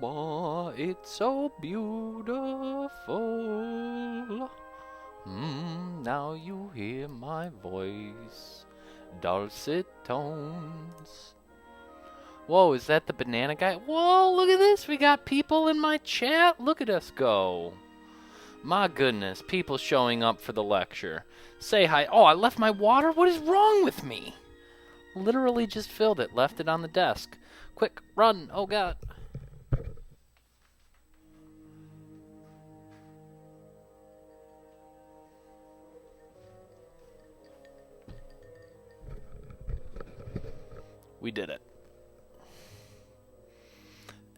mama, it's so beautiful. Now you hear my voice, dulcet tones. Whoa, is that the banana guy? Whoa, look at this. We got people in my chat. Look at us go. My goodness, people showing up for the lecture. Say hi. Oh, I left my water? What is wrong with me? Literally just filled it, left it on the desk. Quick, run. Oh, God. We did it.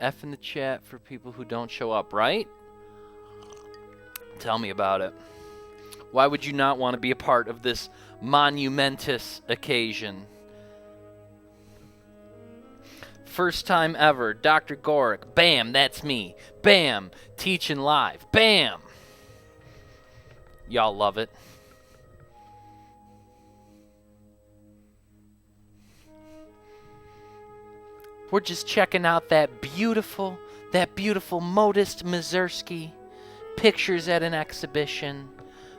F in the chat for people who don't show up, right? Tell me about it. Why would you not want to be a part of this monumentous occasion? First time ever, Dr. Gworek. Bam, that's me. Bam, teaching live. Bam. Y'all love it. We're just checking out that beautiful Modest Mazursky. Pictures at an exhibition.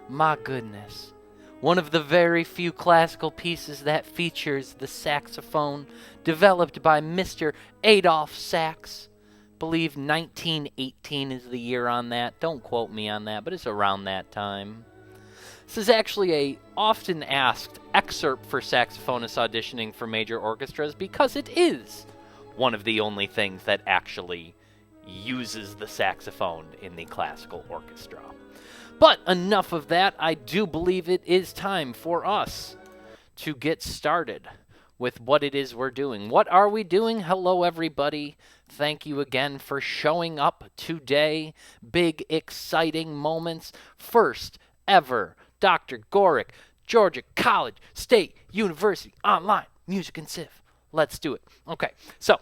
My goodness. One of the very few classical pieces that features the saxophone, developed by Mr. Adolph Sax. Believe 1918 is the year on that. Don't quote me on that, but it's around that time. This is actually a often asked excerpt for saxophonists auditioning for major orchestras because it is one of the only things that actually uses the saxophone in the classical orchestra. But enough of that. I do believe it is time for us to get started with what it is we're doing. What are we doing? Hello, everybody. Thank you again for showing up today. Big, exciting moments. First ever Dr. Gworek, Georgia College State University Online Music and Civ. Let's do it. Okay, so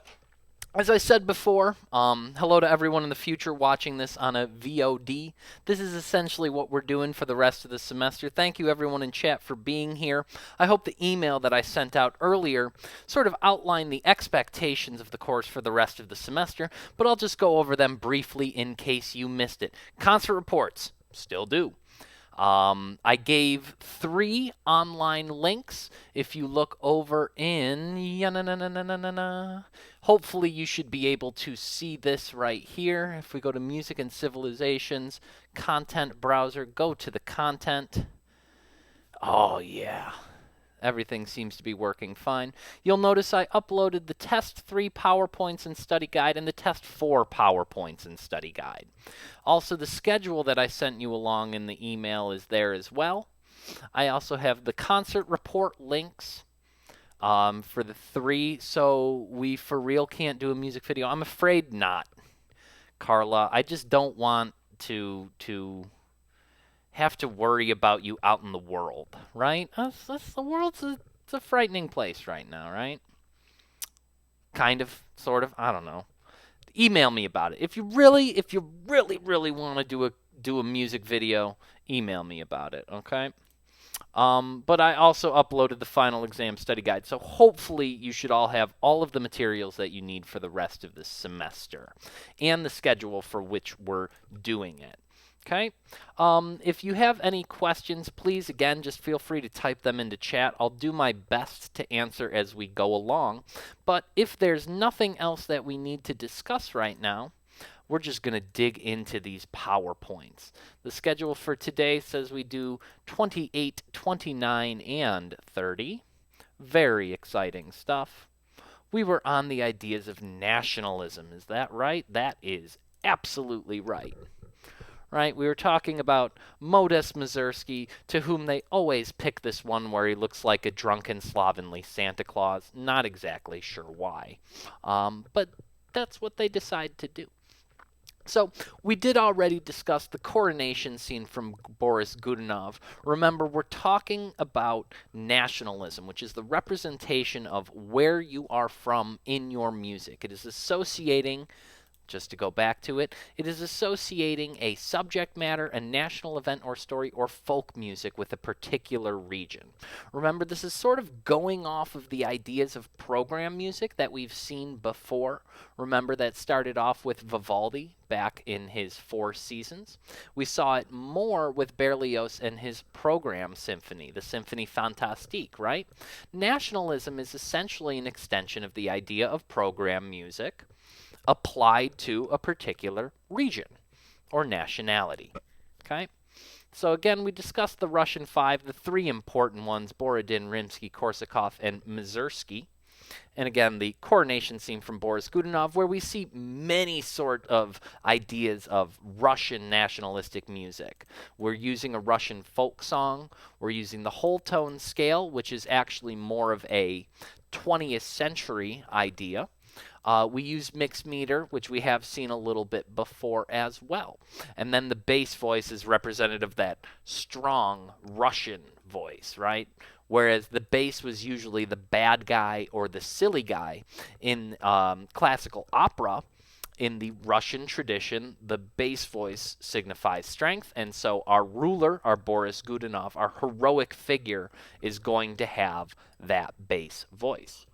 as I said before, hello to everyone in the future watching this on a VOD. This is essentially what we're doing for the rest of the semester. Thank you everyone in chat for being here. I hope the email that I sent out earlier sort of outlined the expectations of the course for the rest of the semester, but I'll just go over them briefly in case you missed it. Concert reports, still do. I gave 3 online links. If you look over in, hopefully you should be able to see this right here. If we go to Music and Civilizations, Content Browser, go to the content. Oh, yeah. Everything seems to be working fine. You'll notice I uploaded the Test 3 PowerPoints and Study Guide and the Test 4 PowerPoints and Study Guide. Also, the schedule that I sent you along in the email is there as well. I also have the concert report links for the 3, so we for real can't do a music video. I'm afraid not, Carla. I just don't want to have to worry about you out in the world, right? The world's it's a frightening place right now, right? Kind of, sort of, I don't know. Email me about it. If you really want to do a music video, email me about it, okay? But I also uploaded the final exam study guide, so hopefully you should all have all of the materials that you need for the rest of this semester and the schedule for which we're doing it. Okay, if you have any questions, please, again, just feel free to type them into chat. I'll do my best to answer as we go along. But if there's nothing else that we need to discuss right now, we're just going to dig into these PowerPoints. The schedule for today says we do 28, 29, and 30. Very exciting stuff. We were on the ideas of nationalism. Is that right? That is absolutely right. Right, we were talking about Modest Mazursky, to whom they always pick this one where he looks like a drunken slovenly Santa Claus. Not exactly sure why, but that's what they decide to do. So we did already discuss the coronation scene from Boris Godunov. Remember, we're talking about nationalism, which is the representation of where you are from in your music. It is associating just to go back to it, it is associating a subject matter, a national event or story, or folk music with a particular region. Remember, this is sort of going off of the ideas of program music that we've seen before. Remember, that started off with Vivaldi back in his Four Seasons. We saw it more with Berlioz and his program symphony, the Symphonie Fantastique, right? Nationalism is essentially an extension of the idea of program music applied to a particular region or nationality. Okay? So again, we discussed the Russian Five, the three important ones, Borodin, Rimsky-Korsakov, and Mussorgsky. And again, the coronation scene from Boris Godunov, where we see many sort of ideas of Russian nationalistic music. We're using a Russian folk song. We're using the whole tone scale, which is actually more of a 20th century idea. We use mixed meter, which we have seen a little bit before as well. And then the bass voice is representative of that strong Russian voice, right? Whereas the bass was usually the bad guy or the silly guy in classical opera. In the Russian tradition, the bass voice signifies strength, and so our ruler, our Boris Godunov, our heroic figure, is going to have that bass voice.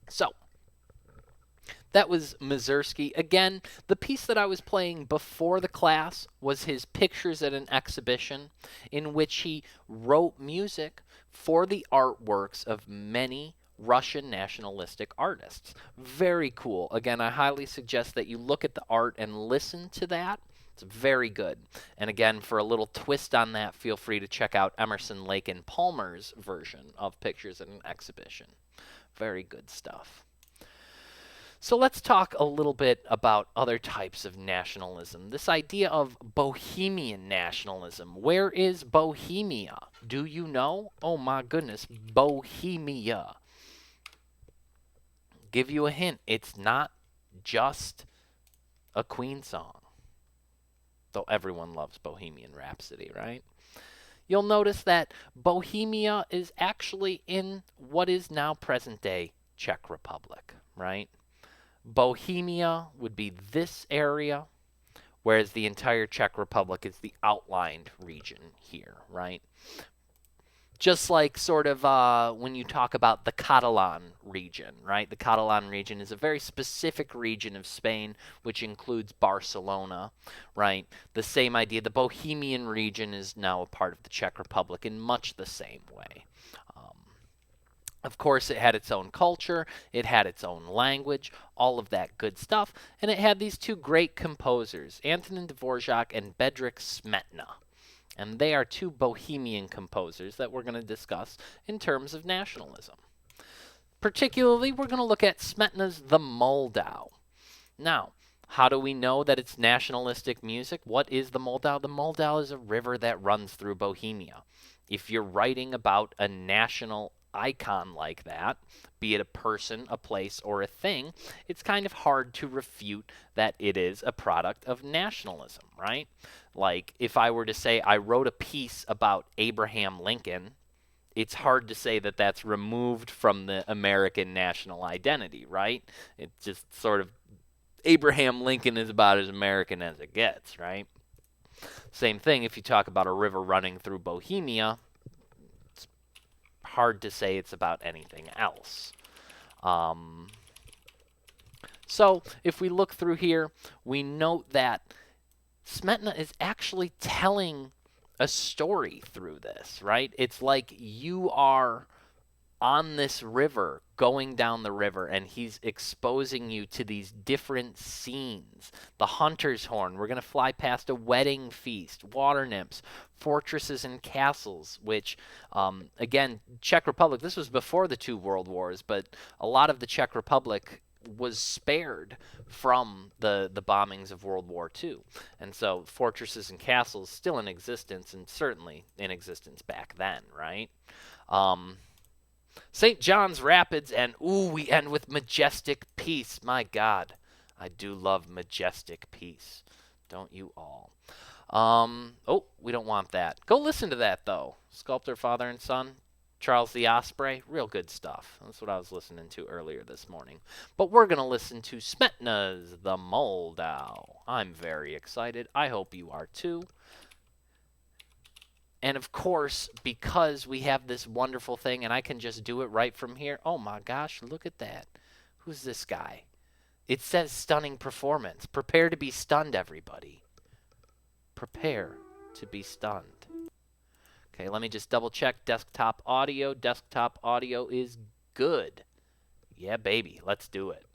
So, that was Mussorgsky. Again, the piece that I was playing before the class was his Pictures at an Exhibition, in which he wrote music for the artworks of many Russian nationalistic artists. Very cool. Again, I highly suggest that you look at the art and listen to that. It's very good. And again, for a little twist on that, feel free to check out Emerson, Lake, and Palmer's version of Pictures at an Exhibition. Very good stuff. So let's talk a little bit about other types of nationalism. This idea of Bohemian nationalism. Where is Bohemia? Do you know? Oh my goodness, Bohemia. Give you a hint. It's not just a Queen song. Though everyone loves Bohemian Rhapsody, right? You'll notice that Bohemia is actually in what is now present-day Czech Republic, right? Bohemia would be this area, whereas the entire Czech Republic is the outlined region here, right? Just like sort of when you talk about the Catalan region, right? The Catalan region is a very specific region of Spain, which includes Barcelona, right? The same idea. The Bohemian region is now a part of the Czech Republic in much the same way. Of course, it had its own culture, it had its own language, all of that good stuff, and it had these two great composers, Antonin Dvorak and Bedřich Smetana. And they are two Bohemian composers that we're going to discuss in terms of nationalism. Particularly, we're going to look at Smetana's The Moldau. Now, how do we know that it's nationalistic music? What is the Moldau? The Moldau is a river that runs through Bohemia. If you're writing about a national icon like that, be it a person, a place, or a thing, it's kind of hard to refute that it is a product of nationalism, right? Like, if I were to say I wrote a piece about Abraham Lincoln, it's hard to say that that's removed from the American national identity, right? It's just sort of, Abraham Lincoln is about as American as it gets, right? Same thing if you talk about a river running through Bohemia, hard to say it's about anything else. So if we look through here, we note that Smetana is actually telling a story through this, right? It's like you are on this river, going down the river, and he's exposing you to these different scenes. The hunter's horn, we're going to fly past a wedding feast, water nymphs, fortresses and castles, which, again, Czech Republic, this was before the two world wars, but a lot of the Czech Republic was spared from the bombings of World War II. And so fortresses and castles still in existence, and certainly in existence back then, right? St. John's Rapids, and we end with Majestic Peace. My God, I do love Majestic Peace. Don't you all? We don't want that. Go listen to that, though. Sculptor, Father, and Son. Charles the Osprey, real good stuff. That's what I was listening to earlier this morning. But we're going to listen to Smetna's The Moldau. I'm very excited. I hope you are too. And of course, because we have this wonderful thing and I can just do it right from here. Oh my gosh, look at that. Who's this guy? It says stunning performance. Prepare to be stunned, everybody. Prepare to be stunned. Okay, let me just double check desktop audio. Desktop audio is good. Yeah, baby, let's do it.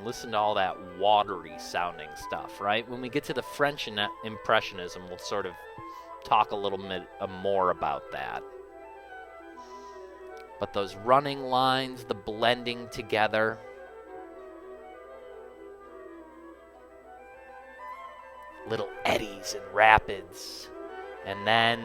Listen to all that watery sounding stuff, right? When we get to the French Impressionism, we'll sort of talk a little bit more about that. But those running lines, the blending together. Little eddies and rapids. And then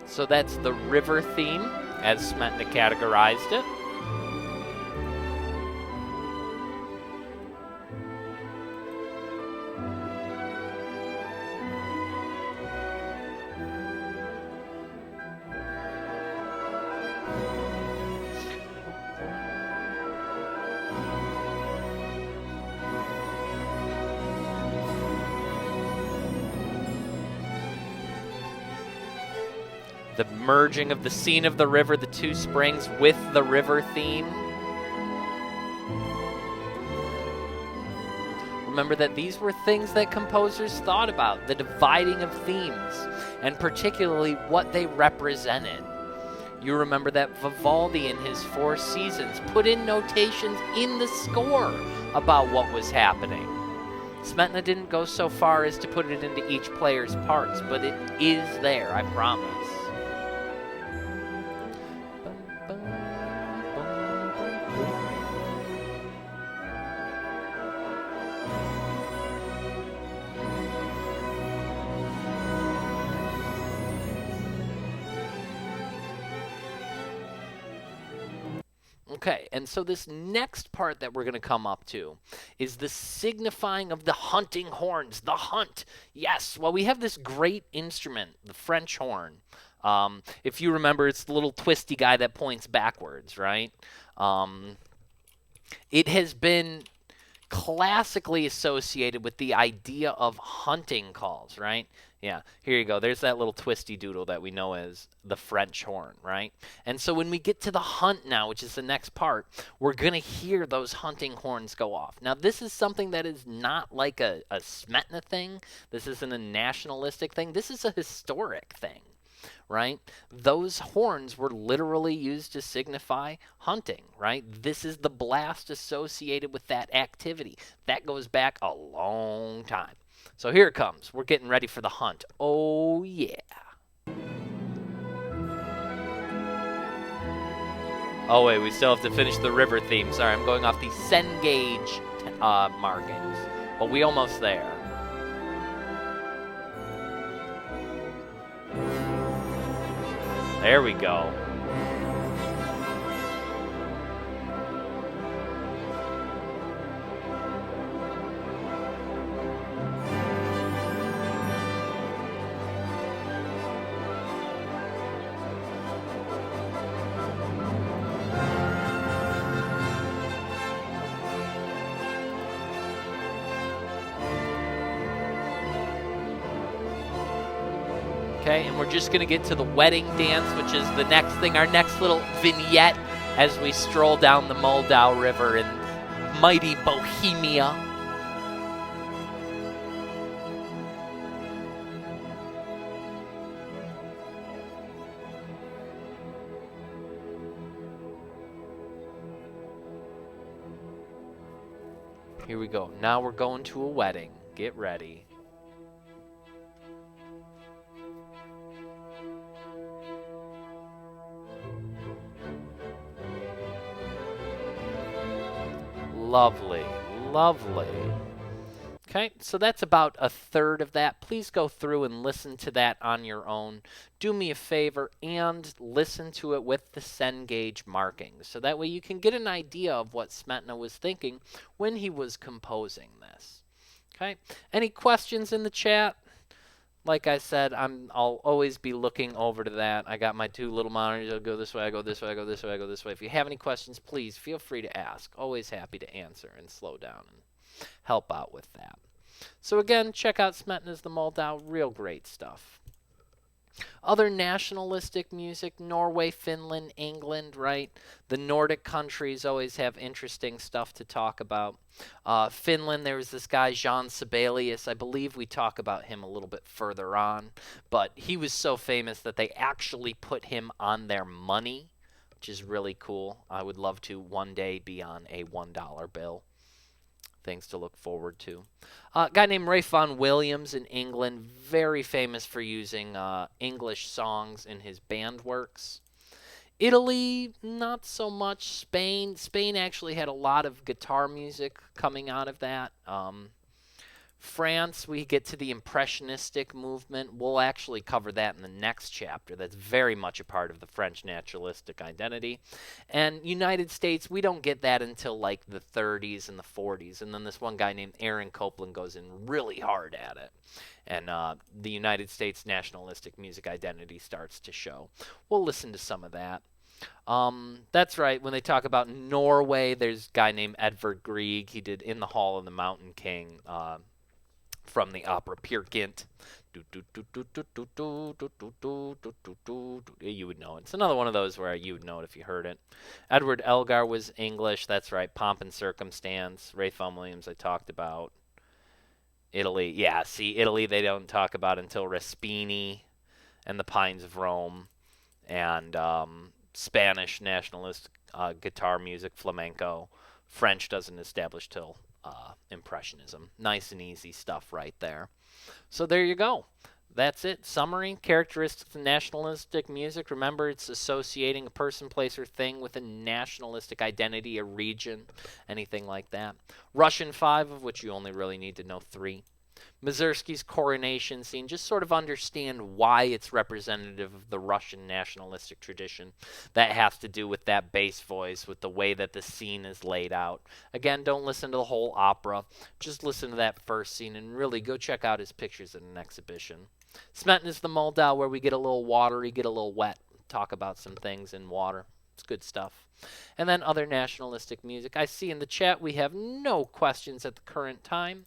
so that's the river theme, as Smetna categorized it. The merging of the scene of the river, the two springs, with the river theme. Remember that these were things that composers thought about, the dividing of themes, and particularly what they represented. You remember that Vivaldi in his Four Seasons put in notations in the score about what was happening. Smetna didn't go so far as to put it into each player's parts, but it is there, I promise. Okay, and so this next part that we're going to come up to is the signifying of the hunting horns, the hunt. Yes, well, we have this great instrument, the French horn. If you remember, it's the little twisty guy that points backwards, right? It has been classically associated with the idea of hunting calls, right? Yeah, here you go. There's that little twisty doodle that we know as the French horn, right? And so when we get to the hunt now, which is the next part, we're going to hear those hunting horns go off. Now, this is something that is not like a Smetna thing. This isn't a nationalistic thing. This is a historic thing, right? Those horns were literally used to signify hunting, right? This is the blast associated with that activity. That goes back a long time. So here it comes. We're getting ready for the hunt. Oh, yeah. Oh, wait, we still have to finish the river theme. Sorry, I'm going off the Cengage markings. But we almost there. There we go. Okay, and we're just going to get to the wedding dance, which is the next thing, our next little vignette as we stroll down the Moldau River in mighty Bohemia. Here we go. Now we're going to a wedding. Get ready. Lovely, lovely. Okay, so that's about a third of that. Please go through and listen to that on your own. Do me a favor and listen to it with the send gauge markings. So that way you can get an idea of what Smetana was thinking when he was composing this. Okay, any questions in the chat? Like I said, I'll always be looking over to that. I got my two little monitors. I'll go this way, I go this way, I go this way, I go this way. If you have any questions, please feel free to ask. Always happy to answer and slow down and help out with that. So again, check out Smetana's The Moldau. Real great stuff. Other nationalistic music, Norway, Finland, England, right? The Nordic countries always have interesting stuff to talk about. Finland, there was this guy, Jan Sibelius. I believe we talk about him a little bit further on. But he was so famous that they actually put him on their money, which is really cool. I would love to one day be on a $1 bill. Things to look forward to. A guy named Ray Vaughan Williams in England, very famous for using English songs in his band works. Italy, not so much. Spain actually had a lot of guitar music coming out of that. France, we get to the Impressionistic movement. We'll actually cover that in the next chapter. That's very much a part of the French naturalistic identity. And United States, we don't get that until like the 30s and the 40s. And then this one guy named Aaron Copland goes in really hard at it. And the United States nationalistic music identity starts to show. We'll listen to some of that. That's right. When they talk about Norway, there's a guy named Edvard Grieg. He did In the Hall of the Mountain King. From the opera Peer Gynt. You would know it. It's another one of those where you would know it if you heard it. Edward Elgar was English. That's right. Pomp and Circumstance. Ray Vaughan Williams I talked about. Italy. Yeah, see, Italy they don't talk about until Respini and the Pines of Rome. And Spanish nationalist guitar music, flamenco. French doesn't establish till Impressionism. Nice and easy stuff right there. So there you go. That's it. Summary. Characteristics of nationalistic music. Remember, it's associating a person, place, or thing with a nationalistic identity, a region, anything like that. Russian 5, of which you only really need to know 3. Mussorgsky's coronation scene, just sort of understand why it's representative of the Russian nationalistic tradition. That has to do with that bass voice, with the way that the scene is laid out. Again, don't listen to the whole opera. Just listen to that first scene and really go check out his pictures in an exhibition. Smetana's The Moldau, where we get a little watery, get a little wet, talk about some things in water. It's good stuff. And then other nationalistic music. I see in the chat we have no questions at the current time.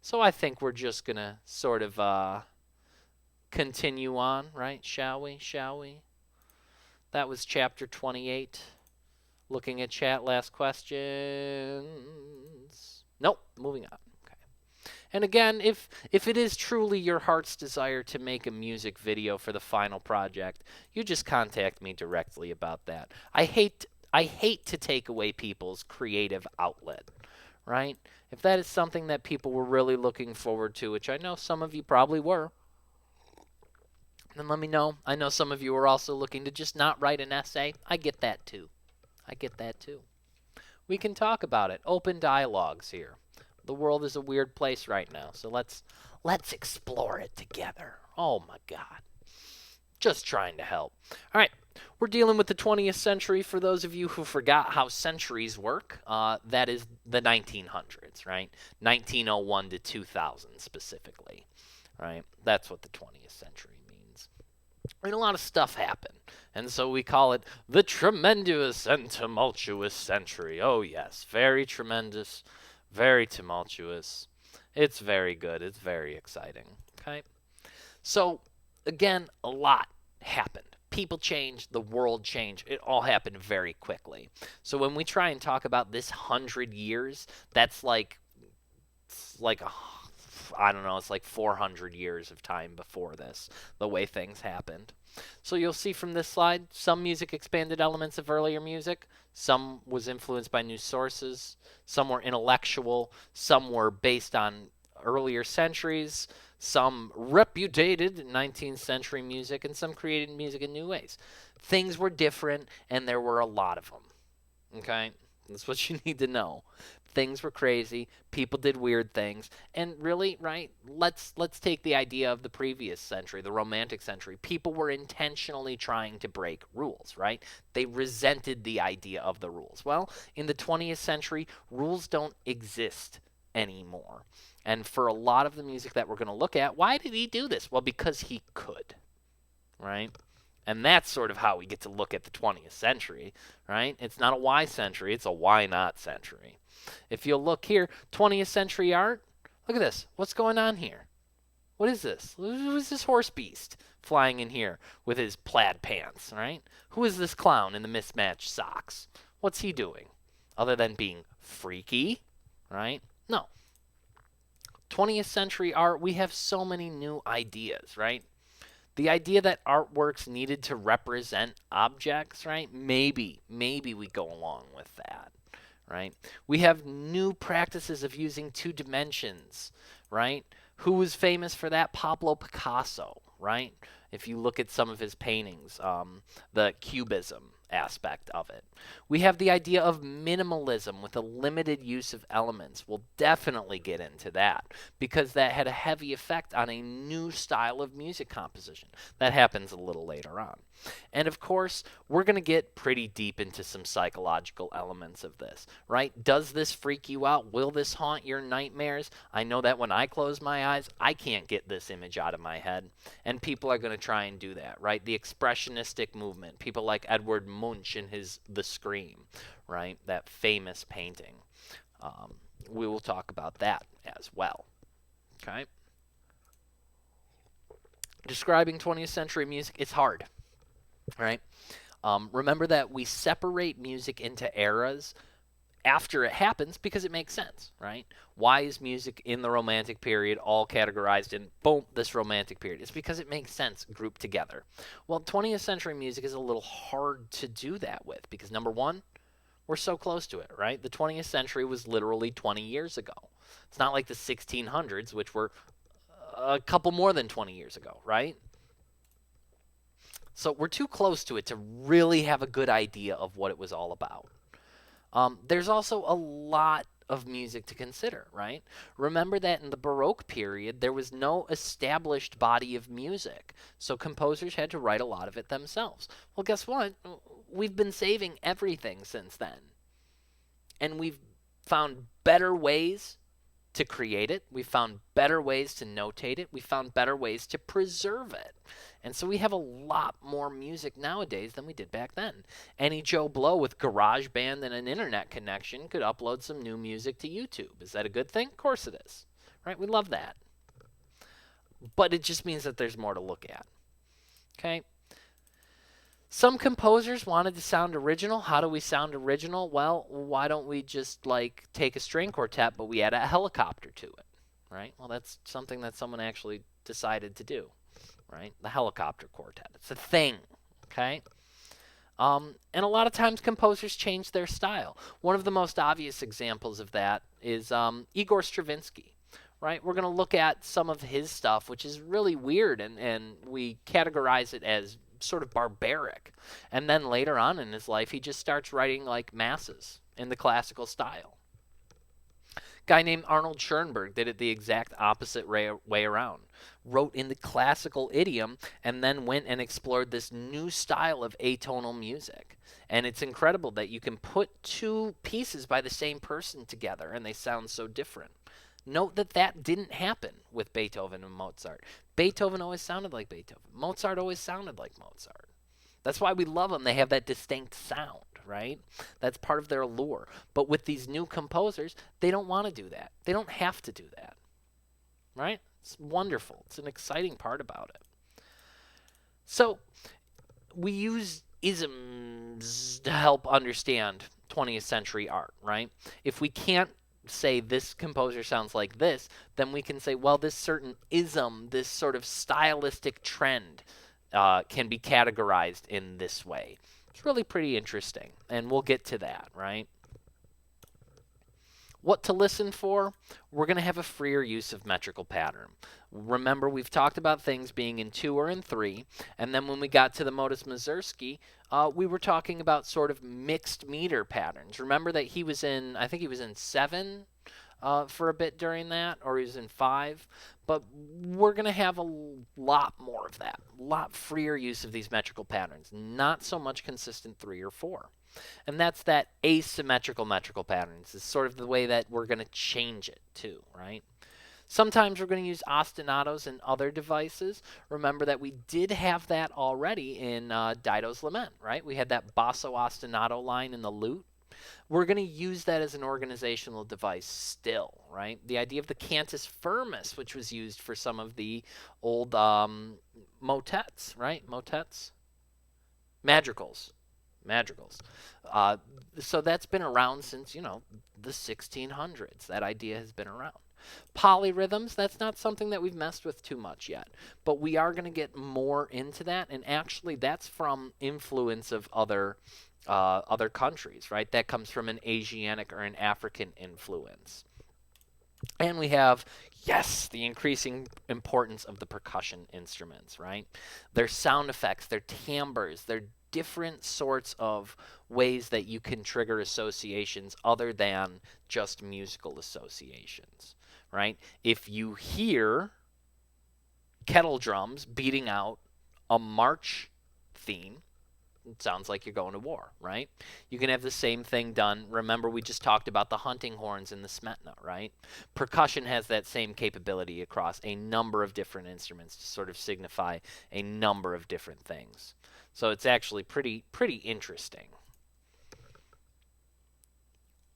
So I think we're just going to sort of continue on, right? Shall we? That was chapter 28. Looking at chat, last questions. Nope, moving on. Okay. And again, if it is truly your heart's desire to make a music video for the final project, you just contact me directly about that. I hate to take away people's creative outlet, right? If that is something that people were really looking forward to, which I know some of you probably were, then let me know. I know some of you are also looking to just not write an essay. I get that too. We can talk about it. Open dialogues here. The world is a weird place right now, so let's explore it together. Oh my God. Just trying to help. All right. We're dealing with the 20th century. For those of you who forgot how centuries work, that is the 1900s, right? 1901 to 2000 specifically, right? That's what the 20th century means. And a lot of stuff happened. And so we call it the tremendous and tumultuous century. Oh, yes. Very tremendous, very tumultuous. It's very good. It's very exciting, okay? So Again, a lot happened. People changed, the world changed. It all happened very quickly. So when we try and talk about this 100 years, that's like I don't know, it's like 400 years of time before this, the way things happened. So you'll see from this slide, some music expanded elements of earlier music, some was influenced by new sources, some were intellectual, some were based on earlier centuries, some repudiated 19th century music, and some created music in new ways. Things were different, and there were a lot of them. Okay? That's what you need to know. Things were crazy, people did weird things, and really, right? Let's take the idea of the previous century, the romantic century. People were intentionally trying to break rules, right? They resented the idea of the rules. Well, in the 20th century, rules don't exist anymore. And for a lot of the music that we're going to look at, why did he do this? Well, because he could, right? And that's sort of how we get to look at the 20th century, right? It's not a why century, it's a why not century. If you'll look here, 20th century art, look at this. What's going on here? What is this? Who is this horse beast flying in here with his plaid pants, right? Who is this clown in the mismatched socks? What's he doing? Other than being freaky, right? No. 20th century art, we have so many new ideas, right? The idea that artworks needed to represent objects, right? Maybe we go along with that, right? We have new practices of using two dimensions, right? Who was famous for that? Pablo Picasso, right? If you look at some of his paintings, the cubism aspect of it. We have the idea of minimalism with a limited use of elements. We'll definitely get into that because that had a heavy effect on a new style of music composition. That happens a little later on. And of course, we're going to get pretty deep into some psychological elements of this, right? Does this freak you out? Will this haunt your nightmares? I know that when I close my eyes, I can't get this image out of my head. And people are going to try and do that, right? The expressionistic movement, people like Edward Munch in his The Scream, right? That famous painting. We will talk about that as well. Okay? Describing 20th century music is hard, right? Remember that we separate music into eras after it happens because it makes sense, right? Why is music in the Romantic period all categorized in, boom, this Romantic period? It's because it makes sense grouped together. Well, 20th century music is a little hard to do that with because, number one, we're so close to it, right? The 20th century was literally 20 years ago. It's not like the 1600s, which were a couple more than 20 years ago, right? So we're too close to it to really have a good idea of what it was all about. There's also a lot of music to consider, right? Remember that in the Baroque period, there was no established body of music, so composers had to write a lot of it themselves. Well, guess what? We've been saving everything since then, and we've found better ways to create it. We found better ways to notate it. We found better ways to preserve it. And so we have a lot more music nowadays than we did back then. Any Joe Blow with GarageBand and an internet connection could upload some new music to YouTube. Is that a good thing? Of course it is. Right? We love that. But it just means that there's more to look at. Okay? Some composers wanted to sound original. How do we sound original? Well, why don't we just like take a string quartet, but we add a helicopter to it, right? Well, that's something that someone actually decided to do, right? The helicopter quartet. It's a thing, okay? And a lot of times composers change their style. One of the most obvious examples of that is Igor Stravinsky, right? We're going to look at some of his stuff, which is really weird, and we categorize it as sort of barbaric. And then later on in his life, he just starts writing like masses in the classical style. Guy named Arnold Schoenberg did it the exact opposite way around. Wrote in the classical idiom and then went and explored this new style of atonal music. And it's incredible that you can put two pieces by the same person together and they sound so different. Note that that didn't happen with Beethoven and Mozart. Beethoven always sounded like Beethoven. Mozart always sounded like Mozart. That's why we love them. They have that distinct sound, right? That's part of their allure. But with these new composers, they don't want to do that. They don't have to do that, right? It's wonderful. It's an exciting part about it. So we use isms to help understand 20th century art, right? If we can't say this composer sounds like this, then we can say, well, this certain ism, this sort of stylistic trend, can be categorized in this way. It's really pretty interesting, and we'll get to that, right? What to listen for? We're going to have a freer use of metrical pattern. Remember, we've talked about things being in 2 or in 3, and then when we got to the Modus Mazurski, we were talking about sort of mixed meter patterns. Remember that he was in, I think he was in 7 for a bit during that, or he was in 5. But we're going to have a lot more of that, a lot freer use of these metrical patterns, not so much consistent 3 or 4. And that's that asymmetrical metrical patterns. Is sort of the way that we're going to change it too, right? Sometimes we're going to use ostinatos in other devices. Remember that we did have that already in Dido's Lament, right? We had that basso ostinato line in the lute. We're going to use that as an organizational device still, right? The idea of the cantus firmus, which was used for some of the old motets, right? Motets? Madrigals. Madrigals. Uh, so that's been around since, the 1600s. That idea has been around. Polyrhythms, that's not something that we've messed with too much yet, but we are going to get more into that, and actually that's from influence of other countries, right? That comes from an Asiatic or an African influence. And we have, yes, the increasing importance of the percussion instruments, right? Their sound effects, their timbres, their different sorts of ways that you can trigger associations other than just musical associations, right? If you hear kettle drums beating out a march theme, it sounds like you're going to war, right? You can have the same thing done. Remember, we just talked about the hunting horns in the smetana, right? Percussion has that same capability across a number of different instruments to sort of signify a number of different things. So it's actually pretty interesting.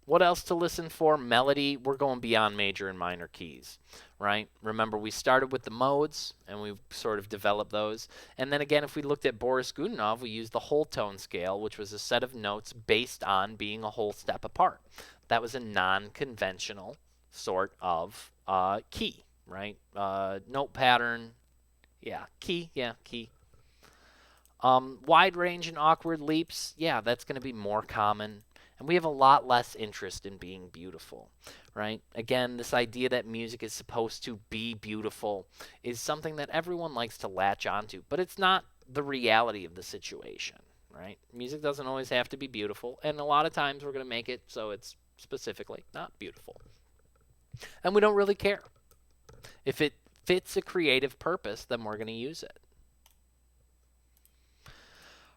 What else to listen for? Melody. We're going beyond major and minor keys, right? Remember, we started with the modes, and we sort of developed those. And then again, if we looked at Boris Godunov, we used the whole tone scale, which was a set of notes based on being a whole step apart. That was a non-conventional sort of key, right? Note pattern. Yeah, key. Yeah, key. Wide range and awkward leaps. Yeah, that's going to be more common. And we have a lot less interest in being beautiful, right? Again, this idea that music is supposed to be beautiful is something that everyone likes to latch onto, but it's not the reality of the situation, right? Music doesn't always have to be beautiful, and a lot of times we're going to make it so it's specifically not beautiful. And we don't really care. If it fits a creative purpose, then we're going to use it.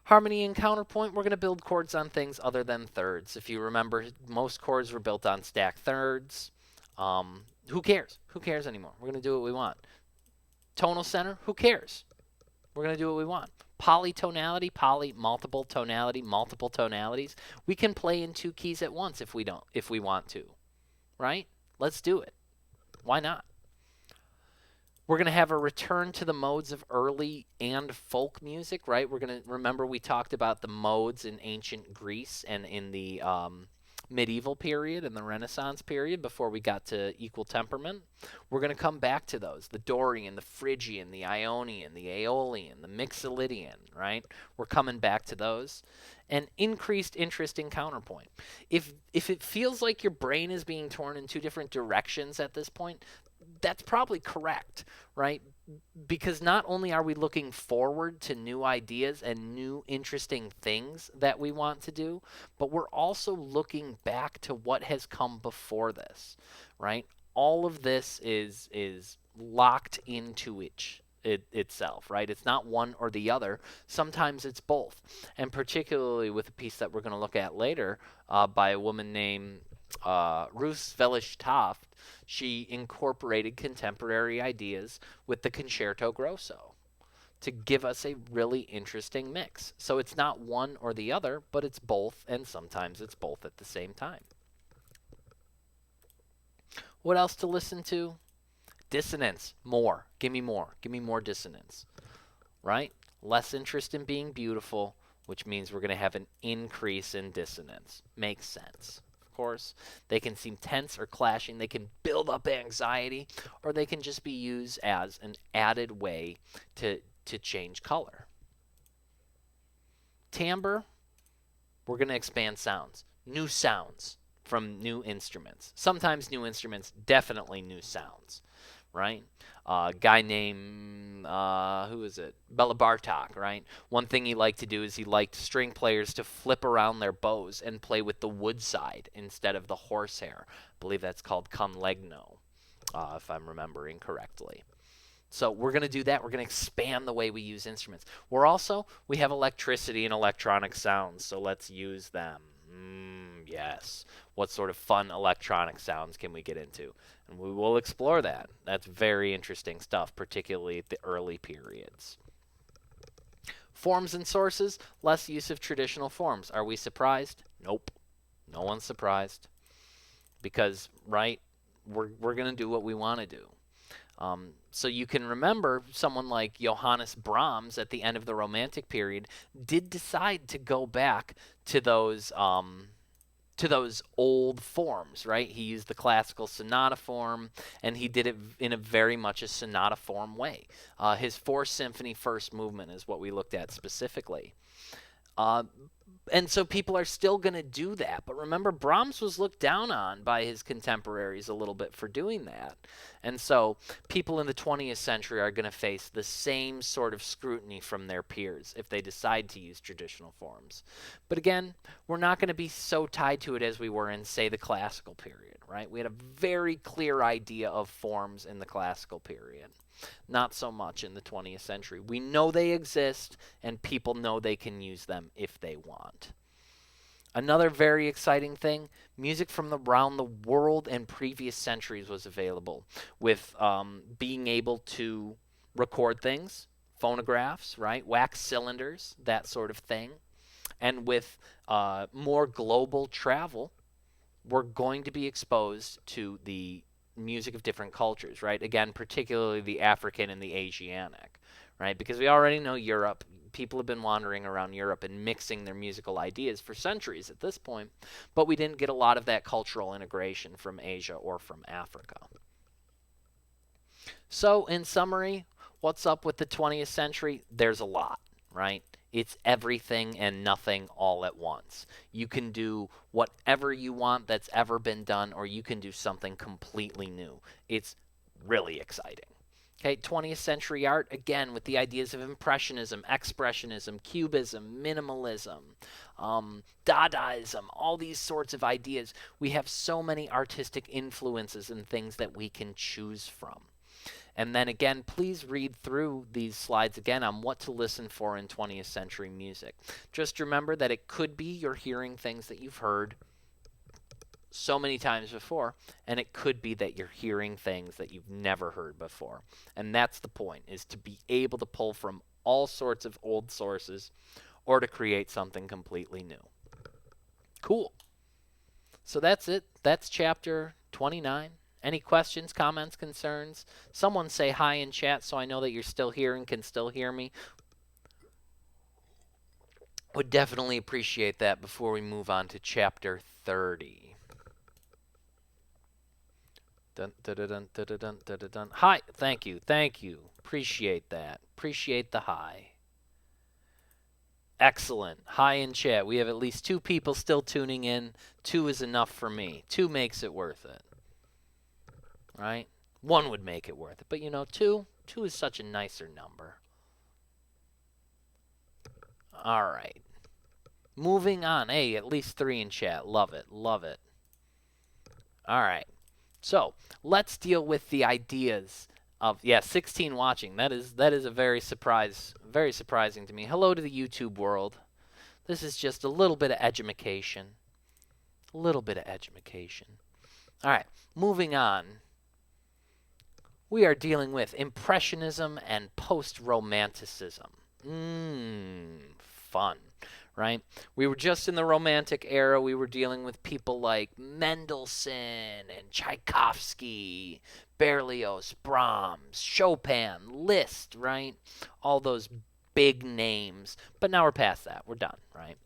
Harmony and counterpoint, we're going to build chords on things other than thirds. If you remember, most chords were built on stacked thirds. Who cares? Who cares anymore? We're going to do what we want. Tonal center, who cares? We're going to do what we want. Polytonality, multiple tonality, multiple tonalities. We can play in 2 keys at once if we want to, right? Let's do it. Why not? We're going to have a return to the modes of early and folk music, right? We're going to remember we talked about the modes in ancient Greece and in the medieval period and the Renaissance period before we got to equal temperament. We're going to come back to those, the Dorian, the Phrygian, the Ionian, the Aeolian, the Mixolydian, right? We're coming back to those. And increased interest in counterpoint. If it feels like your brain is being torn in 2 different directions at this point, that's probably correct, right? Because not only are we looking forward to new ideas and new interesting things that we want to do, but we're also looking back to what has come before this, right? All of this is locked into itself, right? It's not one or the other. Sometimes it's both. And particularly with a piece that we're going to look at later by a woman named Ruth Svelish-Toft, she incorporated contemporary ideas with the Concerto Grosso to give us a really interesting mix. So it's not one or the other, but it's both, and sometimes it's both at the same time. What else to listen to? Dissonance. More. Give me more. Give me more dissonance. Right? Less interest in being beautiful, which means we're going to have an increase in dissonance. Makes sense. Of course, they can seem tense or clashing. They can build up anxiety, or they can just be used as an added way to change color. Timbre, we're going to expand sounds. New sounds from new instruments. Sometimes new instruments, definitely new sounds, right? Guy named, who is it? Bela Bartok, right? One thing he liked to do is he liked string players to flip around their bows and play with the wood side instead of the horsehair. I believe that's called conlegno, if I'm remembering correctly. So we're going to do that. We're going to expand the way we use instruments. We have electricity and electronic sounds, so let's use them. Yes. What sort of fun electronic sounds can we get into? And we will explore that. That's very interesting stuff, particularly at the early periods. Forms and sources, less use of traditional forms. Are we surprised? Nope. No one's surprised. Because, right, we're going to do what we want to do. So you can remember someone like Johannes Brahms at the end of the Romantic period did decide to go back to those old forms, right? He used the classical sonata form, and he did it in a very much a sonata form way. His Fourth Symphony First Movement is what we looked at specifically. And so people are still going to do that. But remember, Brahms was looked down on by his contemporaries a little bit for doing that. And so people in the 20th century are going to face the same sort of scrutiny from their peers if they decide to use traditional forms. But again, we're not going to be so tied to it as we were in, say, the classical period, right? We had a very clear idea of forms in the classical period. Not so much in the 20th century. We know they exist, and people know they can use them if they want. Another very exciting thing, music from around the world and previous centuries was available, with being able to record things, phonographs, right, wax cylinders, that sort of thing. And with more global travel, we're going to be exposed to the music of different cultures, right? Again, particularly the African and the Asiatic, right? Because we already know Europe. People have been wandering around Europe and mixing their musical ideas for centuries at this point, but we didn't get a lot of that cultural integration from Asia or from Africa. So, in summary, what's up with the 20th century? There's a lot, right? It's everything and nothing all at once. You can do whatever you want that's ever been done, or you can do something completely new. It's really exciting. Okay, 20th century art, again, with the ideas of Impressionism, Expressionism, Cubism, Minimalism, Dadaism, all these sorts of ideas. We have so many artistic influences and things that we can choose from. And then again, please read through these slides again on what to listen for in 20th century music. Just remember that it could be you're hearing things that you've heard so many times before, and it could be that you're hearing things that you've never heard before. And that's the point, is to be able to pull from all sorts of old sources or to create something completely new. Cool. So that's it. That's chapter 29. Any questions, comments, concerns? Someone say hi in chat so I know that you're still here and can still hear me. Would definitely appreciate that before we move on to chapter 30. Dun, dun, dun, dun, dun, dun, dun, dun, dun. Hi, thank you. Appreciate that. Appreciate the hi. Excellent. Hi in chat. We have at least 2 people still tuning in. 2 is enough for me. 2 makes it worth it. Right? 1 would make it worth it. But you know, 2 is such a nicer number. All right. Moving on. Hey, at least 3 in chat. Love it. All right. So, let's deal with the ideas of 16 watching. That is a very surprising to me. Hello to the YouTube world. This is just a little bit of edumacation. All right. Moving on. We are dealing with Impressionism and Post-Romanticism. Fun, right? We were just in the Romantic era. We were dealing with people like Mendelssohn and Tchaikovsky, Berlioz, Brahms, Chopin, Liszt, right? All those big names. But now we're past that. We're done, right?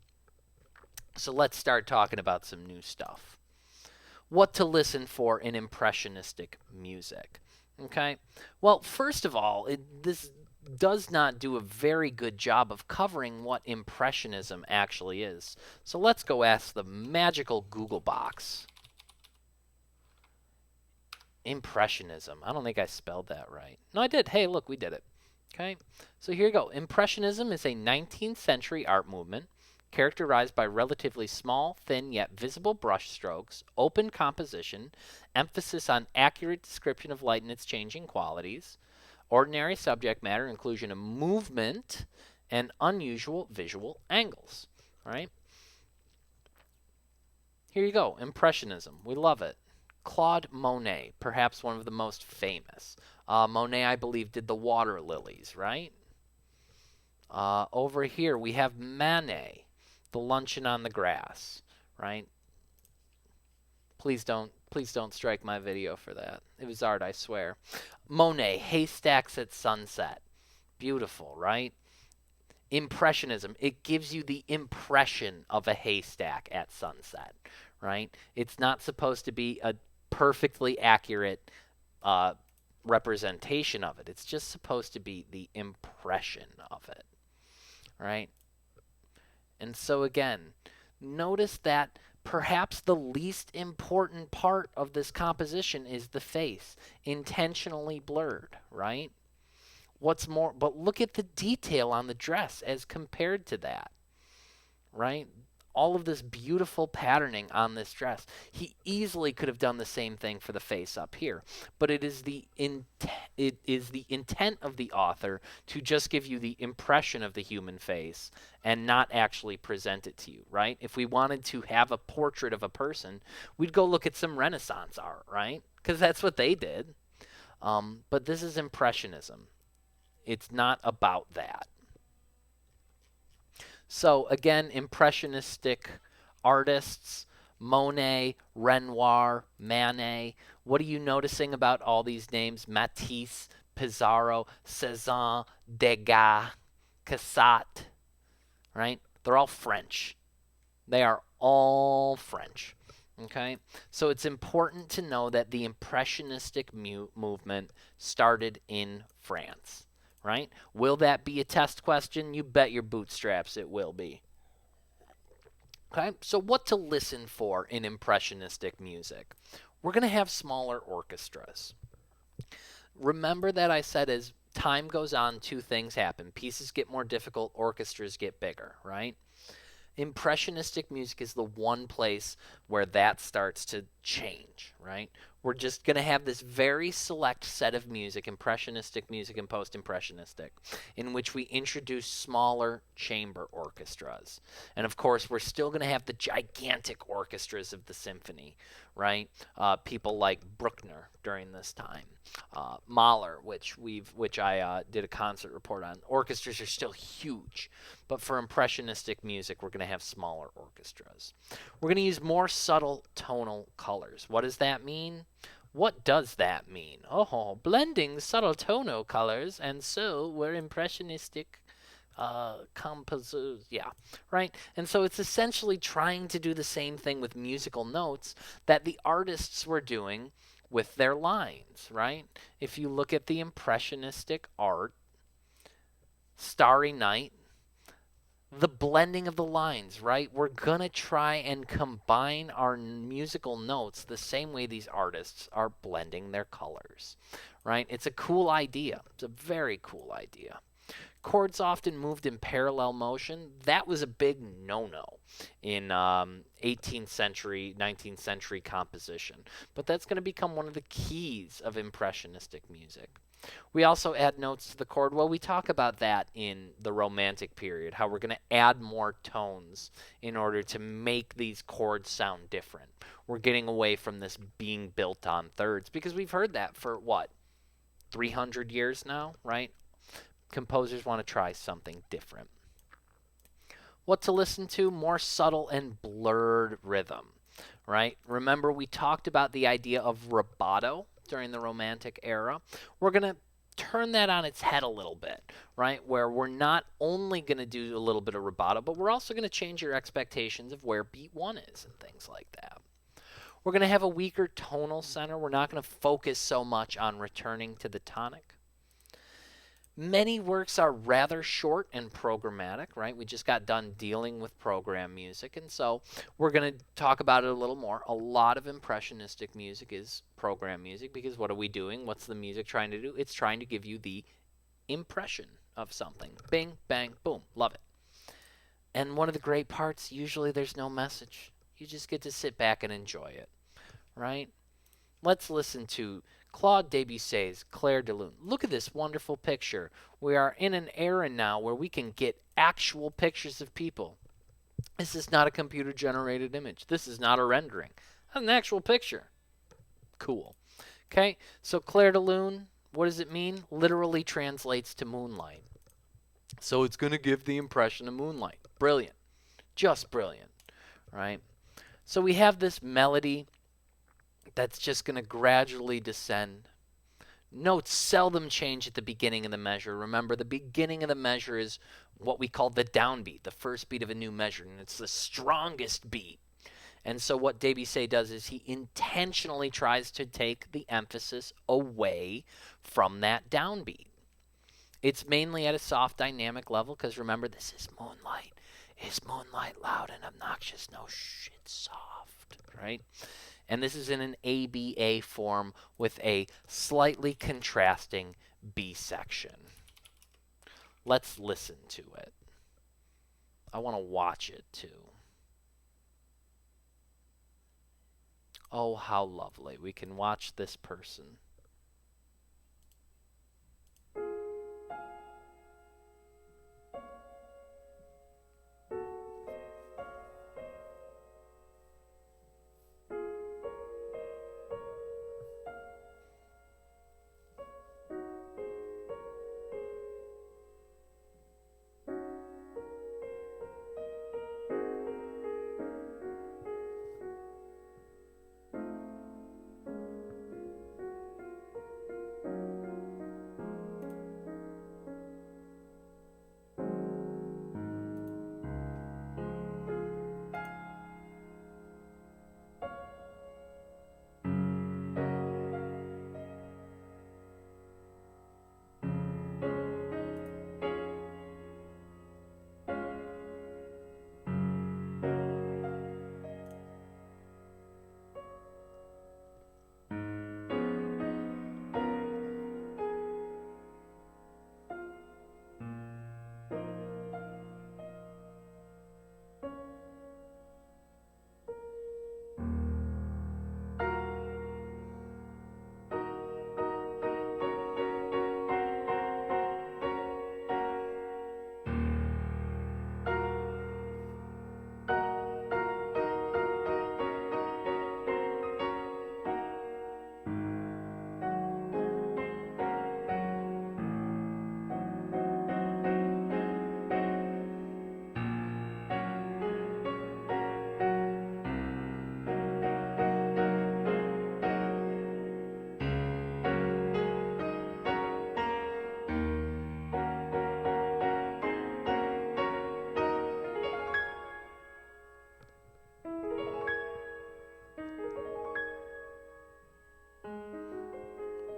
So let's start talking about some new stuff. What to listen for in impressionistic music. Okay? Well, first of all, this does not do a very good job of covering what impressionism actually is. So let's go ask the magical Google box. Impressionism. I don't think I spelled that right. No, I did. Hey, look, we did it. Okay? So here you go. Impressionism is a 19th century art movement characterized by relatively small, thin, yet visible brushstrokes, open composition, emphasis on accurate description of light and its changing qualities, ordinary subject matter, inclusion of movement, and unusual visual angles. Right? Here you go. Impressionism. We love it. Claude Monet, perhaps one of the most famous. Monet, I believe, did the water lilies, right? Over here we have Manet, the luncheon on the grass, right? Please don't strike my video for that. It was art, I swear. Monet, haystacks at sunset. Beautiful, right? Impressionism, it gives you the impression of a haystack at sunset, right? It's not supposed to be a perfectly accurate representation of it. It's just supposed to be the impression of it, right? And so again, notice that perhaps the least important part of this composition is the face, intentionally blurred, right? What's more, but look at the detail on the dress as compared to that, right? All of this beautiful patterning on this dress. He easily could have done the same thing for the face up here, but it is the intent of the author to just give you the impression of the human face and not actually present it to you, right? If we wanted to have a portrait of a person, we'd go look at some Renaissance art, right? Because that's what they did. But this is Impressionism. It's not about that. So again, impressionistic artists, Monet, Renoir, Manet. What are you noticing about all these names? Matisse, Pissarro, Cézanne, Degas, Cassatt, right? They're all French. They are all French. Okay? So it's important to know that the impressionistic movement started in France. Right? Will that be a test question? You bet your bootstraps it will be. Okay, so what to listen for in impressionistic music? We're going to have smaller orchestras. Remember that I said as time goes on, two things happen. Pieces get more difficult, orchestras get bigger, right? Impressionistic music is the one place where that starts to change, right? We're just going to have this very select set of music, impressionistic music and post-impressionistic, in which we introduce smaller chamber orchestras. And of course, we're still going to have the gigantic orchestras of the symphony, right? People like Bruckner during this time. Mahler, which I did a concert report on. Orchestras are still huge, but for impressionistic music, we're going to have smaller orchestras. We're going to use more subtle tonal colors. What does that mean? What does that mean? Oh, blending subtle tonal colors, and so we're impressionistic composers. Yeah, right? And so it's essentially trying to do the same thing with musical notes that the artists were doing with their lines, right? If you look at the impressionistic art, Starry Night, the blending of the lines, right? We're going to try and combine our musical notes the same way these artists are blending their colors, right? It's a cool idea. It's a very cool idea. Chords often moved in parallel motion. That was a big no-no in 18th century, 19th century composition. But that's going to become one of the keys of impressionistic music. We also add notes to the chord. Well, we talk about that in the Romantic period, how we're going to add more tones in order to make these chords sound different. We're getting away from this being built on thirds because we've heard that for, 300 years now, right? Composers want to try something different. What to listen to? More subtle and blurred rhythm, right? Remember we talked about the idea of rubato during the Romantic era. We're going to turn that on its head a little bit, right? Where we're not only going to do a little bit of rubato, but we're also going to change your expectations of where beat one is and things like that. We're going to have a weaker tonal center. We're not going to focus so much on returning to the tonic. Many works are rather short and programmatic, right? We just got done dealing with program music, and so we're going to talk about it a little more. A lot of impressionistic music is program music because what are we doing? What's the music trying to do? It's trying to give you the impression of something. Bing, bang, boom. Love it. And one of the great parts, usually there's no message. You just get to sit back and enjoy it, right? Let's listen to Claude Debussy's Clair de Lune. Look at this wonderful picture. We are in an era now where we can get actual pictures of people. This is not a computer-generated image. This is not a rendering. That's an actual picture. Cool. Okay, so Clair de Lune, what does it mean? Literally translates to moonlight. So it's going to give the impression of moonlight. Brilliant. Just brilliant, right? So we have this melody that's just going to gradually descend. Notes seldom change at the beginning of the measure. Remember, the beginning of the measure is what we call the downbeat, the first beat of a new measure, and it's the strongest beat. And so what Debussy does is he intentionally tries to take the emphasis away from that downbeat. It's mainly at a soft dynamic level because remember, this is moonlight. Is moonlight loud and obnoxious? No, it's soft, right? And this is in an ABA form with a slightly contrasting B section. Let's listen to it. I want to watch it too. Oh, how lovely. We can watch this person.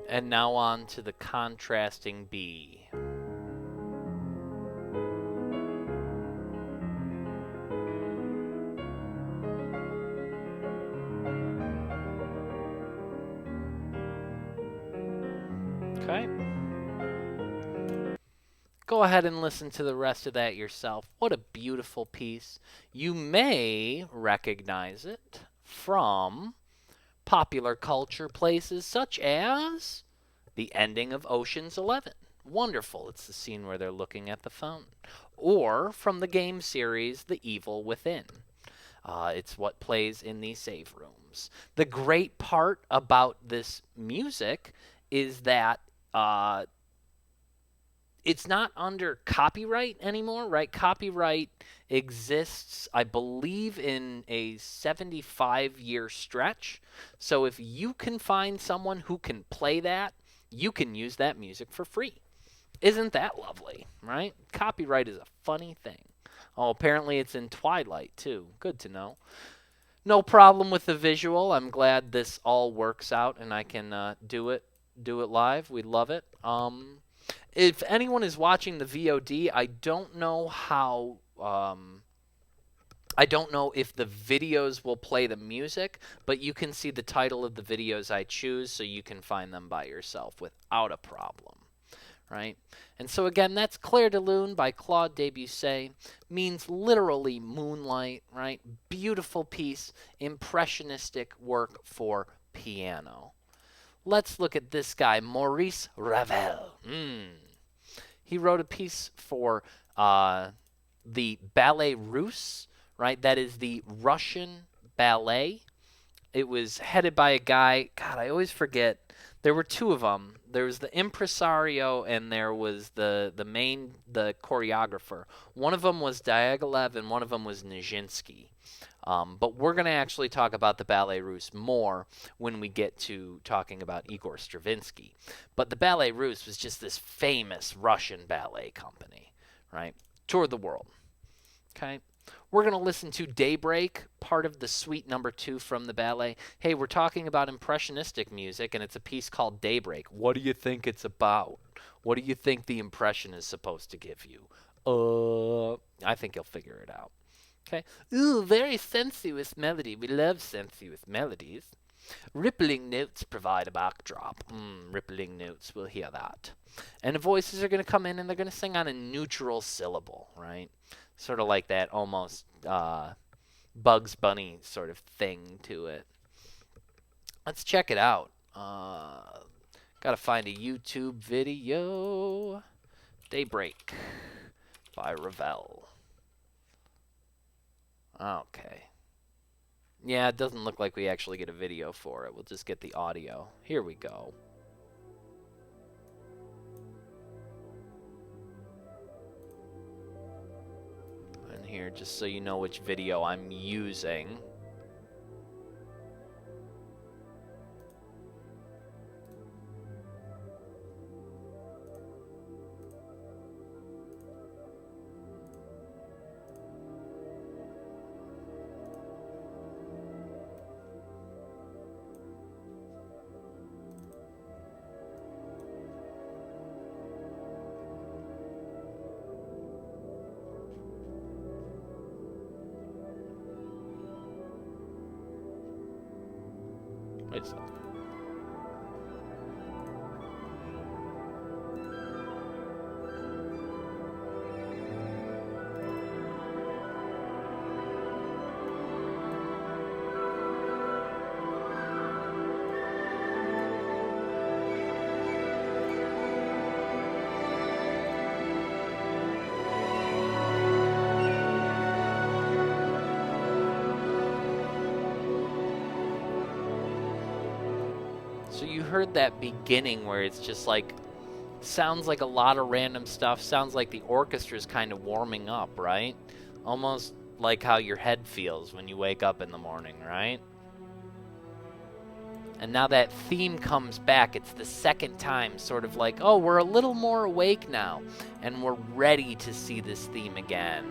And now on to the contrasting B. Okay. Go ahead and listen to the rest of that yourself. What a beautiful piece. You may recognize it from popular culture places such as the ending of Ocean's 11. Wonderful. It's the scene where they're looking at the fountain. Or from the game series The Evil Within. It's what plays in the save rooms. The great part about this music is that it's not under copyright anymore, right? Copyright exists, I believe, in a 75-year stretch. So if you can find someone who can play that you can use that music for free. Isn't that lovely, right? Copyright is a funny thing. Oh, apparently it's in Twilight too. Good to know. No problem with the visual. I'm glad this all works out and I can do it live. We love it. If anyone is watching the VOD, I don't know if the videos will play the music, but you can see the title of the videos I choose, so you can find them by yourself without a problem, right? And so again, that's Clair de Lune by Claude Debussy. Means literally moonlight, right? Beautiful piece, impressionistic work for piano. Let's look at this guy, Maurice Ravel. He wrote a piece for the Ballet Russe, right? That is the Russian ballet. It was headed by a guy, God, I always forget. There were two of them. There was the impresario and there was the choreographer. One of them was Diaghilev and one of them was Nijinsky. But we're going to actually talk about the Ballet Russe more when we get to talking about Igor Stravinsky. But the Ballet Russe was just this famous Russian ballet company, right? Toured the world. Okay. We're going to listen to Daybreak, part of the suite number 2 from the ballet. Hey, we're talking about impressionistic music, and it's a piece called Daybreak. What do you think it's about? What do you think the impression is supposed to give you? I think you'll figure it out. Okay. Ooh, very sensuous melody. We love sensuous melodies. Rippling notes provide a backdrop. Rippling notes, we'll hear that. And the voices are going to come in and they're going to sing on a neutral syllable, right? Sort of like that almost Bugs Bunny sort of thing to it. Let's check it out. Gotta find a YouTube video. Daybreak by Ravel. Okay. Yeah, it doesn't look like we actually get a video for it. We'll just get the audio. Here we go. And here, just so you know which video I'm using. Wait a second. So you heard that beginning where it's just like, sounds like a lot of random stuff. Sounds like the orchestra's kind of warming up, right? Almost like how your head feels when you wake up in the morning, right? And now that theme comes back. It's the second time, sort of like, oh, we're a little more awake now. And we're ready to see this theme again.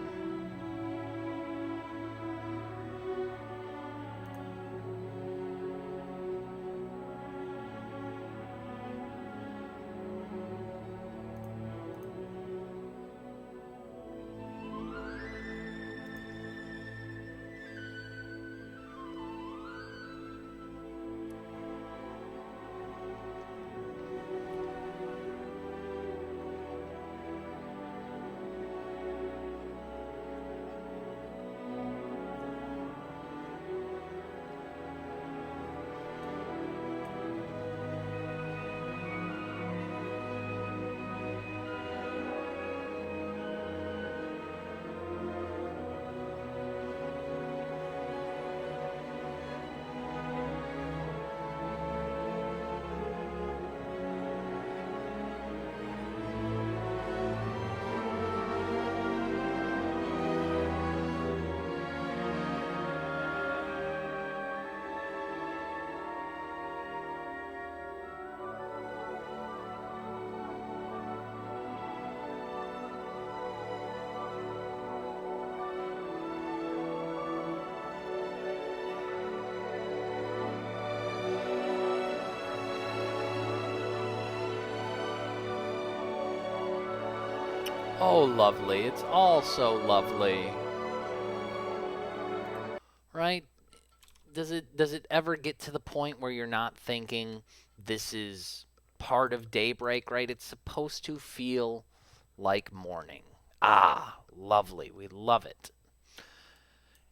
Oh, lovely. It's all so lovely. Right? Does it ever get to the point where you're not thinking this is part of daybreak, right? It's supposed to feel like morning. Ah, lovely. We love it.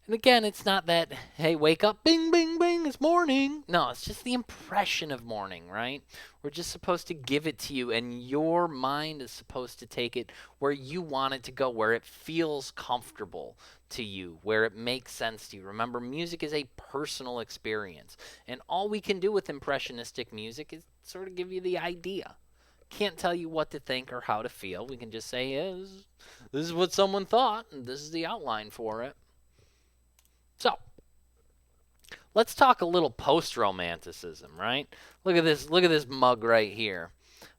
And again, it's not that, hey, wake up, bing, bing, bing, it's morning. No, it's just the impression of morning, right? We're just supposed to give it to you, and your mind is supposed to take it where you want it to go, where it feels comfortable to you, where it makes sense to you. Remember, music is a personal experience, and all we can do with impressionistic music is sort of give you the idea. Can't tell you what to think or how to feel. We can just say, yeah, this is what someone thought, and this is the outline for it. So, let's talk a little post-romanticism, right? Look at this mug right here.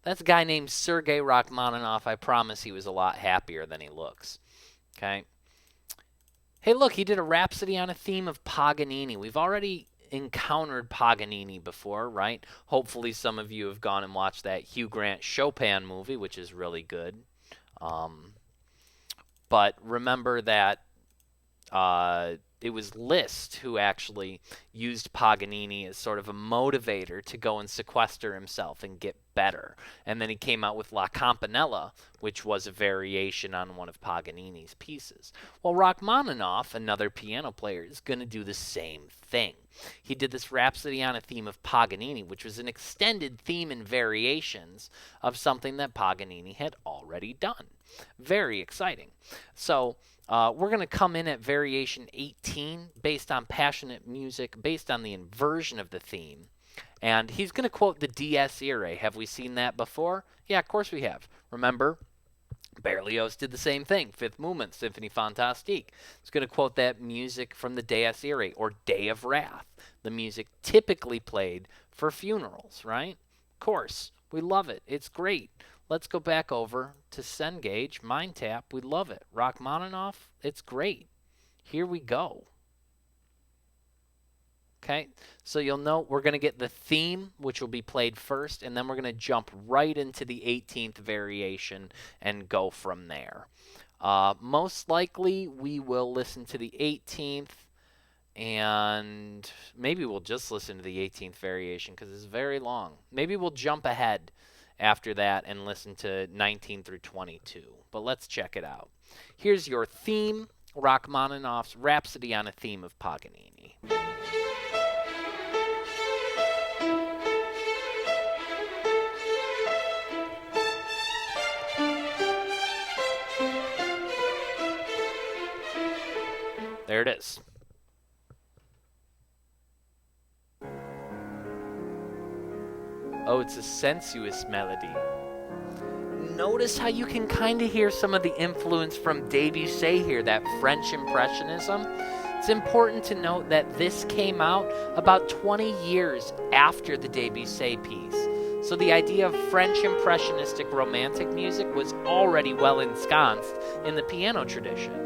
That's a guy named Sergei Rachmaninoff. I promise he was a lot happier than he looks. Okay? Hey, look, he did a Rhapsody on a theme of Paganini. We've already encountered Paganini before, right? Hopefully some of you have gone and watched that Hugh Grant Chopin movie, which is really good. Um, but remember that it was Liszt who actually used Paganini as sort of a motivator to go and sequester himself and get better. And then he came out with La Campanella, which was a variation on one of Paganini's pieces. Well, Rachmaninoff, another piano player, is going to do the same thing. He did this Rhapsody on a theme of Paganini, which was an extended theme and variations of something that Paganini had already done. Very exciting. So, we're going to come in at variation 18 based on passionate music, based on the inversion of the theme. And he's going to quote the Dies Irae. Have we seen that before? Yeah, of course we have. Remember, Berlioz did the same thing. Fifth Movement, Symphony Fantastique. He's going to quote that music from the Dies Irae, or Day of Wrath, the music typically played for funerals, right? Of course, we love it. It's great. Let's go back over to Cengage, Mind Tap. We love it. Rachmaninoff, it's great. Here we go. Okay, so you'll note we're going to get the theme, which will be played first, and then we're going to jump right into the 18th variation and go from there. Most likely, we will listen to the 18th, and maybe we'll just listen to the 18th variation because it's very long. Maybe we'll jump ahead after that and listen to 19 through 22. But let's check it out. Here's your theme, Rachmaninoff's Rhapsody on a Theme of Paganini. There it is. Oh, it's a sensuous melody. Notice how you can kind of hear some of the influence from Debussy here, that French Impressionism. It's important to note that this came out about 20 years after the Debussy piece. So the idea of French Impressionistic Romantic music was already well ensconced in the piano tradition.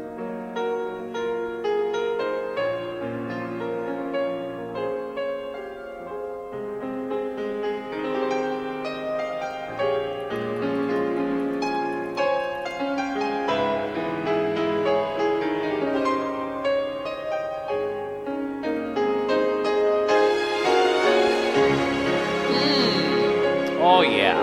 Oh, yeah.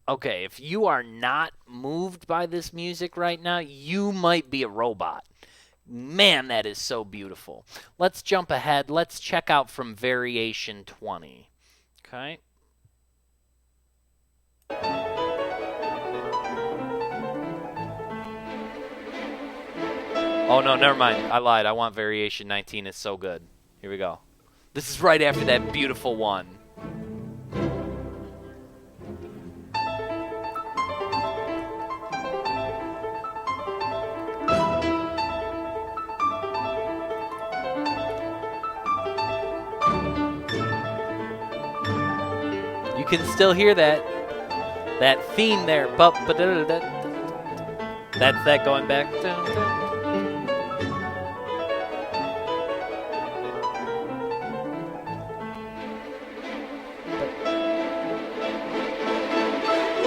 Okay, if you are not moved by this music right now, you might be a robot. Man, that is so beautiful. Let's jump ahead. Let's check out from variation 20. Okay. Oh, no, never mind. I lied. I want variation 19. It's so good. Here we go. This is right after that beautiful one. You can still hear that theme there. That's that going back.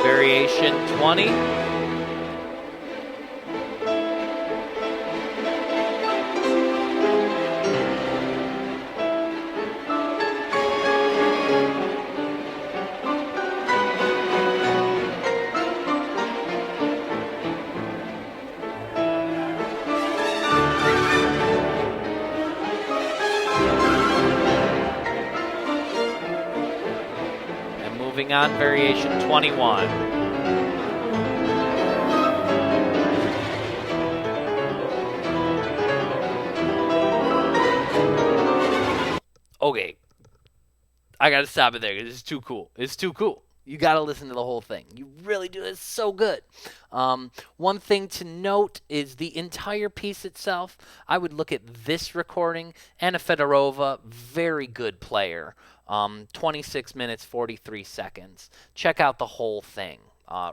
Variation 20. And moving on, variation 21. Okay, I gotta stop it there because it's too cool. It's too cool. You gotta listen to the whole thing. You really do. It's so good. One thing to note is the entire piece itself. I would look at this recording. Anna Fedorova, very good player. 26 minutes, 43 seconds. Check out the whole thing.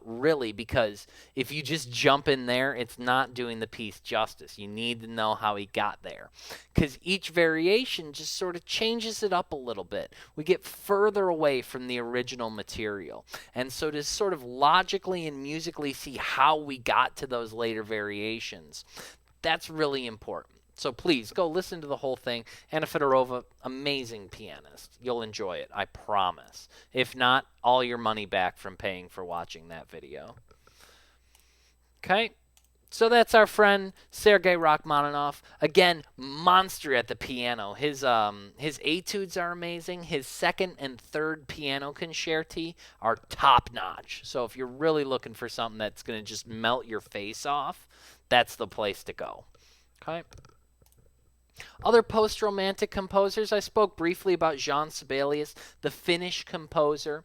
Really, because if you just jump in there, it's not doing the piece justice. You need to know how he got there. Because each variation just sort of changes it up a little bit. We get further away from the original material. And so to sort of logically and musically see how we got to those later variations, that's really important. So please go listen to the whole thing. Anna Fedorova, amazing pianist. You'll enjoy it, I promise. If not, all your money back from paying for watching that video. Okay, so that's our friend Sergei Rachmaninoff. Again, monster at the piano. His etudes are amazing. His second and third piano concerti are top-notch. So if you're really looking for something that's going to just melt your face off, that's the place to go. Okay. Other post-romantic composers, I spoke briefly about Jean Sibelius, the Finnish composer.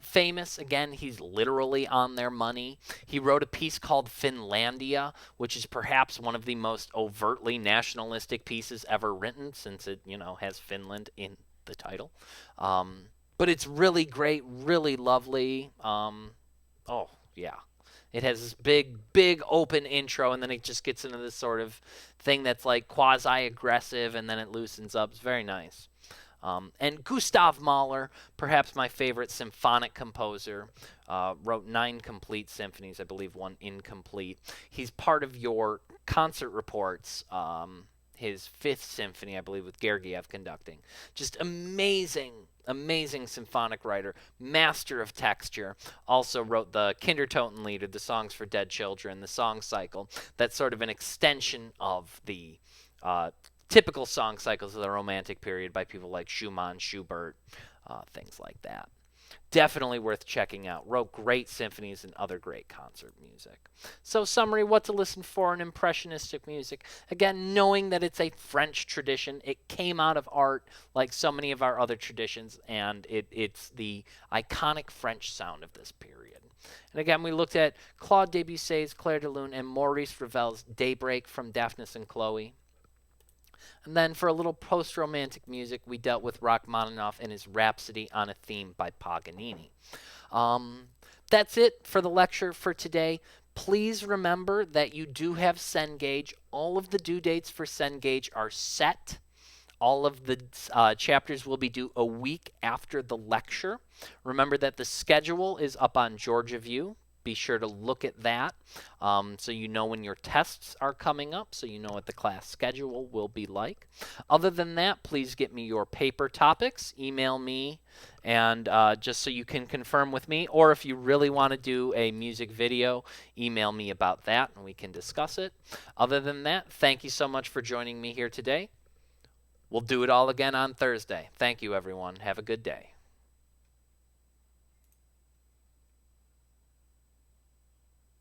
Famous, again, he's literally on their money. He wrote a piece called Finlandia, which is perhaps one of the most overtly nationalistic pieces ever written, since it, has Finland in the title. But it's really great, really lovely. Oh, yeah. It has this big open intro, and then it just gets into this sort of thing that's like quasi-aggressive, and then it loosens up. It's very nice. And Gustav Mahler, perhaps my favorite symphonic composer, wrote 9 complete symphonies, I believe 1 incomplete. He's part of your concert reports. His 5th symphony, I believe, with Gergiev conducting. Just amazing symphonic writer, master of texture. Also wrote the Kindertotenlieder, the songs for dead children, the song cycle. That's sort of an extension of the typical song cycles of the Romantic period by people like Schumann, Schubert, things like that. Definitely worth checking out. Wrote great symphonies and other great concert music. So summary, what to listen for in impressionistic music. Again, knowing that it's a French tradition. It came out of art like so many of our other traditions, and it's the iconic French sound of this period. And again, we looked at Claude Debussy's Clair de Lune and Maurice Ravel's Daybreak from Daphnis and Chloe. And then for a little post-romantic music, we dealt with Rachmaninoff and his Rhapsody on a Theme by Paganini. That's it for the lecture for today. Please remember that you do have Cengage. All of the due dates for Cengage are set. All of the chapters will be due a week after the lecture. Remember that the schedule is up on Georgia View. Be sure to look at that so you know when your tests are coming up, so you know what the class schedule will be like. Other than that, please get me your paper topics. Email me, and just so you can confirm with me. Or if you really want to do a music video, email me about that, and we can discuss it. Other than that, thank you so much for joining me here today. We'll do it all again on Thursday. Thank you, everyone. Have a good day.